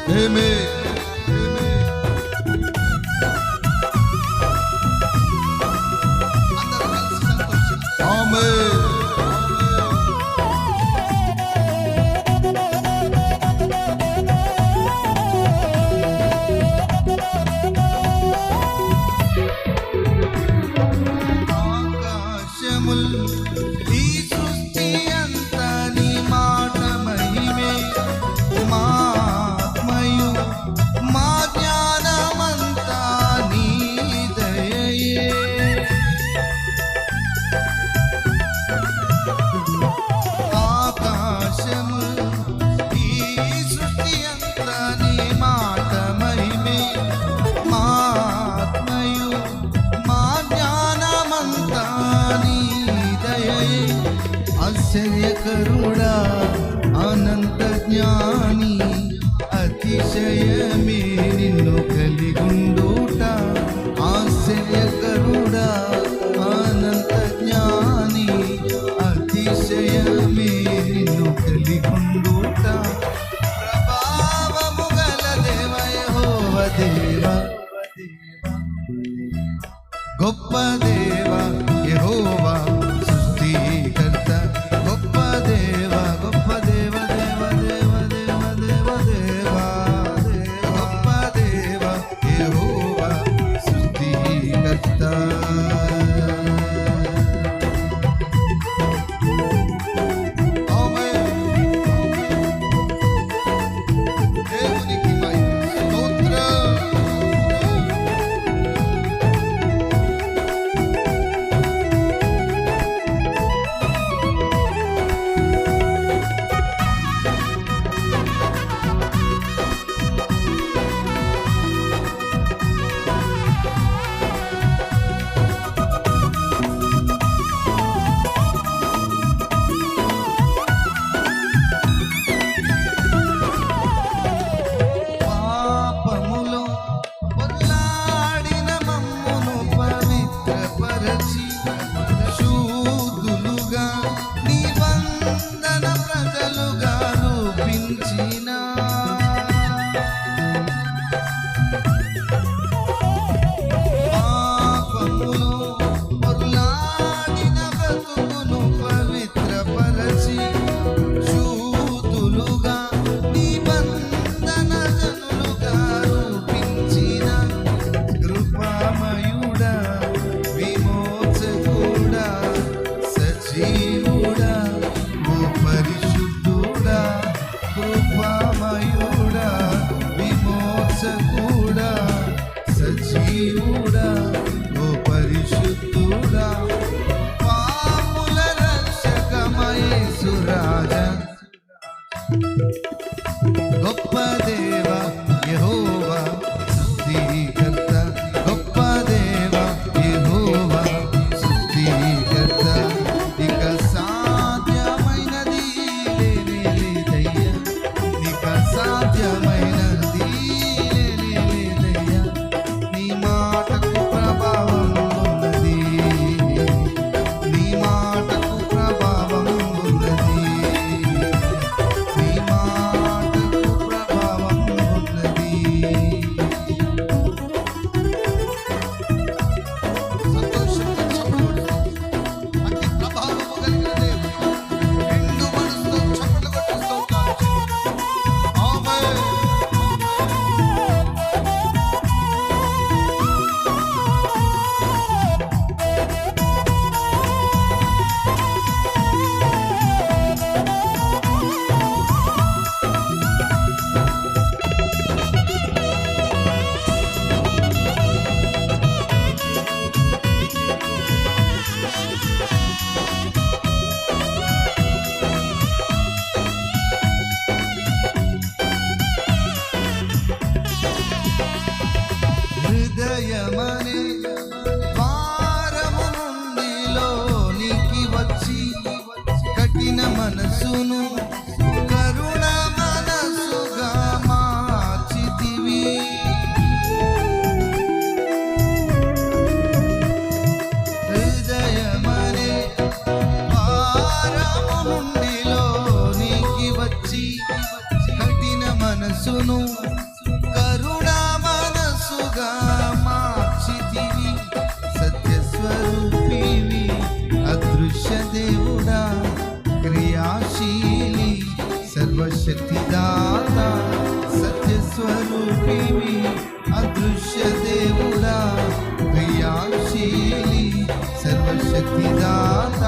ఆమేన్. అందరూ కలిసి సంతోషిద్దాం. ఆమేన్. ఈ సృష్టి అంతా నీ మాట మహిమే, మా ఆత్మయు మా జ్ఞానమంతా నీ దయయే. ఆకాశము ఈ సృష్టి అంతా నీ మాట మహిమే, మా ఆత్మయు మా జ్ఞానమంతా నీ దయయే. ఆశ్చర్యకరుడా అనంత జ్ఞాని, అతిశయమే నిన్ను కలిగుండుట. ఆశ్చర్యకరుడా అనంత జ్ఞాని, అతిశయమే నిన్ను కలిగుండుట. ప్రభావము గల దేవ యెహోవా దేవా, గొప్ప దేవ యెహోవా సృష్టికర్త. గొప్ప దేవ గొప్ప దేవ దేవ దేవ దేవ దేవ దేవా, గొప్ప దేవ యెహోవా సృష్టికర్త. ఆమేన్. దేవునికి మహిమ, స్తోత్రం. పాపములో పొర్లాడిన మమ్మును పవిత్రపరచి, శుద్ధులుగా నిబంధన ప్రజలుగా రూపించిన. పాపములో పొర్లాడిన బ్రతుకును పవిత్రపరచి, శుద్ధులుగా నిబంధన జనులుగా రూపించిన. కృపామయుడా విమోచకుడా సజీవుడా ఓ పరిశుద్ధుడా. కృపామయుడా విమోచకుడా సజీవుడా ఓ పరిశుద్ధుడా. పాపుల రక్షకమయేసు రాజా, గొప్ప దేవ యెహోవా సృష్టికర్త. గొప్ప దేవ యెహోవా సృష్టికర్త. ఇక సాధ్యమైనది లేనే లేదయ్యా, ఇక సాధ్యమైనది లేనే లేదయ్యా. నీ మాటకు ప్రభావం ఉన్నది, నీ మాటకు ప్రభావం ఉన్నది, నీ మాటకు ప్రభావం మనస్సును కరుణా మనస్సుగా మార్చితివి. సత్యస్వరూపివి అదృశ్య దేవుడా, క్రియాశీలి సర్వశక్తిదాత. సత్యస్వరూపివి అదృశ్య దేవుడా, క్రియాశీలి సర్వశక్తిదాత.